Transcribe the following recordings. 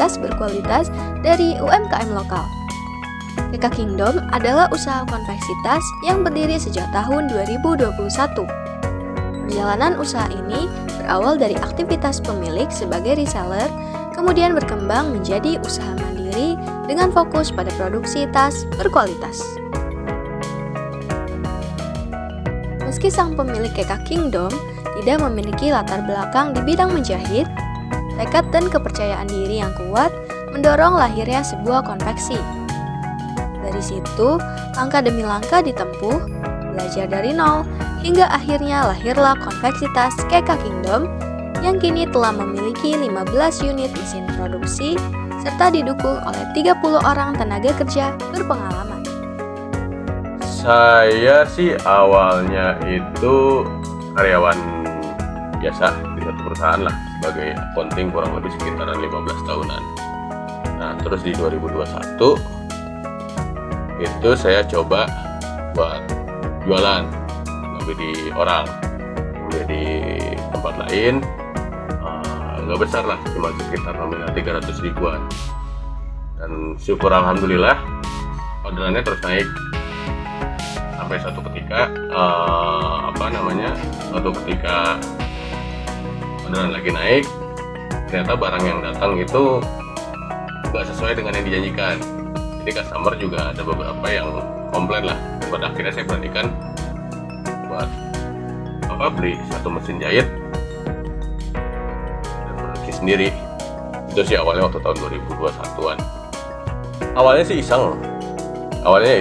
fasilitas berkualitas dari UMKM lokal. KK Kingdom adalah usaha konveksi tas yang berdiri sejak tahun 2021. Perjalanan usaha ini berawal dari aktivitas pemilik sebagai reseller, kemudian berkembang menjadi usaha mandiri dengan fokus pada produksi tas berkualitas. Meski sang pemilik KK Kingdom tidak memiliki latar belakang di bidang menjahit, tekad dan kepercayaan diri yang kuat mendorong lahirnya sebuah konveksi. Dari situ, langkah demi langkah ditempuh, belajar dari nol, hingga akhirnya lahirlah konveksi tas KK Kingdom yang kini telah memiliki 15 unit mesin produksi serta didukung oleh 30 orang tenaga kerja berpengalaman. Saya sih awalnya itu karyawan biasa di satu perusahaan lah, sebagai accounting kurang lebih sekitaran 15 tahunan. Nah, terus di 2021 itu saya coba buat jualan, lebih di orang, lebih di tempat lain, nggak besar lah, cuma sekitar nominal 300 ribuan. Dan syukur alhamdulillah orderannya terus naik sampai suatu ketika orderan lagi naik, ternyata barang yang datang itu nggak sesuai dengan yang dijanjikan. Jadi customer juga ada beberapa yang komplain lah. Pada akhirnya saya beranikan buat beli satu mesin jahit dan produksi sendiri. Itu sih awalnya waktu tahun 2021-an. Awalnya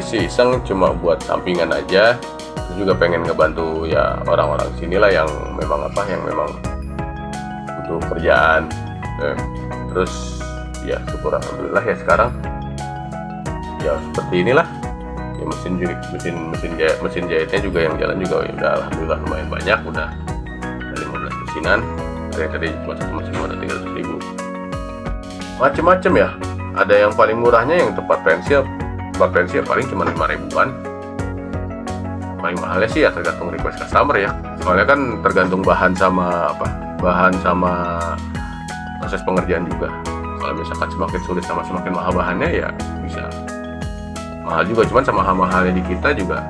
sih iseng cuma buat sampingan aja. Terus juga pengen ngebantu ya orang-orang sinilah yang memang butuh kerjaan. Terus ya syukur alhamdulillah ya sekarang ya seperti inilah ya, mesin jahitnya juga yang jalan juga ya udah alhamdulillah lumayan banyak, udah 15 mesinan. Tadi cuma satu mesin ada 300 ribu. Macem-macem ya, ada yang paling murahnya yang tempat pensil paling cuma 5 ribuan. Paling mahalnya sih ya tergantung request customer ya, soalnya kan tergantung bahan sama proses pengerjaan juga. Kalau misalkan semakin sulit sama semakin mahal bahannya ya bisa mahal juga, cuman sama mahalnya di kita juga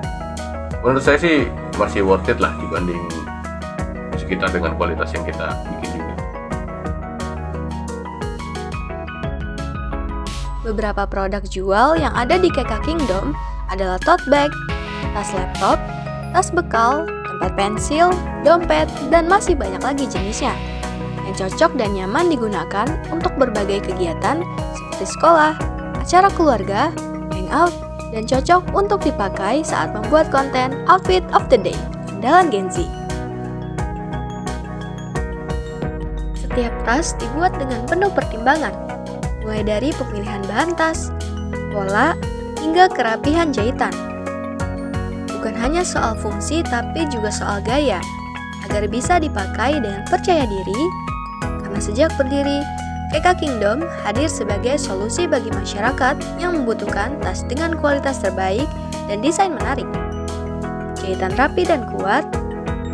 menurut saya sih masih worth it lah dibanding sekitar dengan kualitas yang kita bikin juga. Beberapa produk jual yang ada di KK Kingdom adalah tote bag, tas laptop, tas bekal, tempat pensil, dompet, dan masih banyak lagi jenisnya yang cocok dan nyaman digunakan untuk berbagai kegiatan seperti sekolah, acara keluarga, hangout, dan cocok untuk dipakai saat membuat konten Outfit of the Day andalan Gen Z. Setiap tas dibuat dengan penuh pertimbangan, mulai dari pemilihan bahan tas, pola, hingga kerapihan jahitan. Bukan hanya soal fungsi tapi juga soal gaya, agar bisa dipakai dengan percaya diri, karena sejak berdiri, KK Kingdom hadir sebagai solusi bagi masyarakat yang membutuhkan tas dengan kualitas terbaik dan desain menarik. Jahitan rapi dan kuat,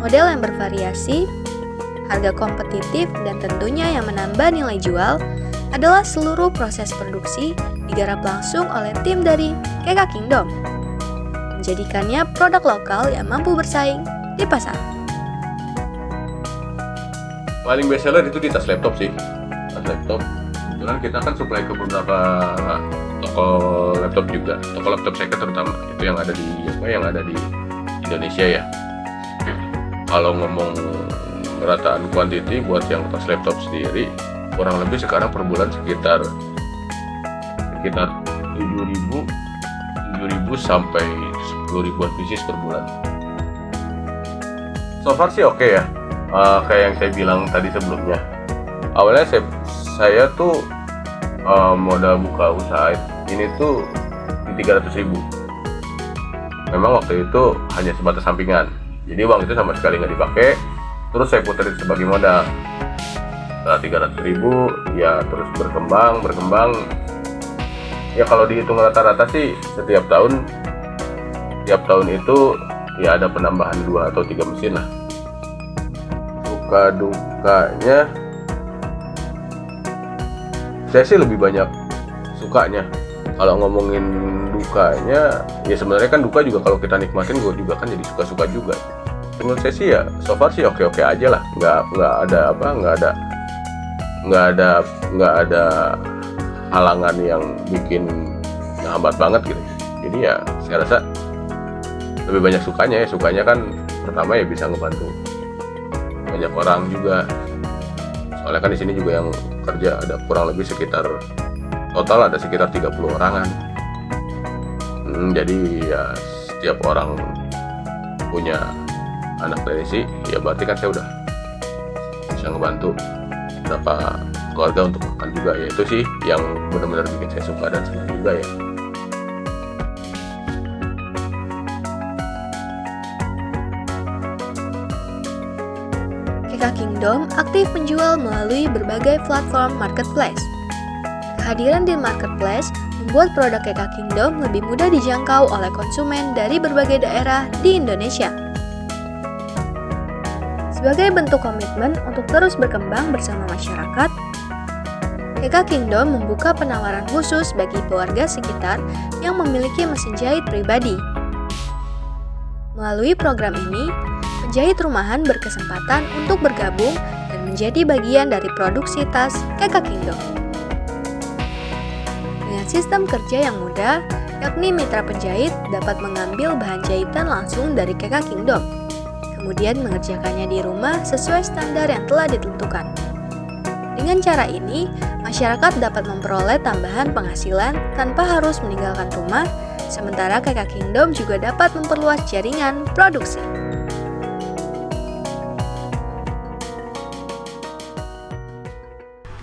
model yang bervariasi, harga kompetitif, dan tentunya yang menambah nilai jual adalah seluruh proses produksi digarap langsung oleh tim dari KK Kingdom, menjadikannya produk lokal yang mampu bersaing di pasar. Paling best seller itu di tas laptop sih. Laptop, kebetulan kita kan supply ke beberapa toko laptop juga, toko laptop second terutama, itu yang ada di Indonesia ya. Kalau ngomong rataan quantity buat yang tas laptop sendiri, kurang lebih sekarang per bulan sekitar 7.000 sampai 10 ribuan pieces per bulan. So far sih oke ya, kayak yang saya bilang tadi sebelumnya. Awalnya saya tuh modal buka usaha ini tuh di 300 ribu. Memang waktu itu hanya sebatas sampingan, jadi uang itu sama sekali nggak dipakai. Terus saya puterin sebagai modal. Setelah 300 ribu ya terus berkembang. Ya kalau dihitung rata-rata sih setiap tahun itu ya ada penambahan 2 atau 3 mesin lah. Suka dukanya saya sih lebih banyak sukanya. Kalau ngomongin dukanya, ya sebenarnya kan duka juga kalau kita nikmatin gue juga kan jadi suka-suka juga. Menurut saya sih ya so far sih oke-oke aja lah, nggak ada halangan yang bikin ngehambat banget gitu. Jadi ya saya rasa lebih banyak sukanya kan pertama ya bisa ngebantu banyak orang juga. Soalnya kan di sini juga yang kerja ada kurang lebih sekitar 30 orangan. Jadi ya setiap orang punya anak klinisi, ya berarti kan saya udah bisa ngebantu beberapa keluarga untuk makan juga. Ya itu sih yang benar-benar bikin saya suka dan senang juga ya. KK Kingdom aktif menjual melalui berbagai platform marketplace. Kehadiran di marketplace membuat produk KK Kingdom lebih mudah dijangkau oleh konsumen dari berbagai daerah di Indonesia. Sebagai bentuk komitmen untuk terus berkembang bersama masyarakat, KK Kingdom membuka penawaran khusus bagi keluarga sekitar yang memiliki mesin jahit pribadi. Melalui program ini, penjahit rumahan berkesempatan untuk bergabung dan menjadi bagian dari produksi tas KK Kingdom. Dengan sistem kerja yang mudah, yakni mitra penjahit dapat mengambil bahan jahitan langsung dari KK Kingdom, kemudian mengerjakannya di rumah sesuai standar yang telah ditentukan. Dengan cara ini, masyarakat dapat memperoleh tambahan penghasilan tanpa harus meninggalkan rumah, sementara KK Kingdom juga dapat memperluas jaringan produksi.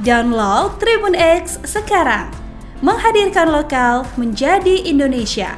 Download Tribun X sekarang, menghadirkan lokal menjadi Indonesia.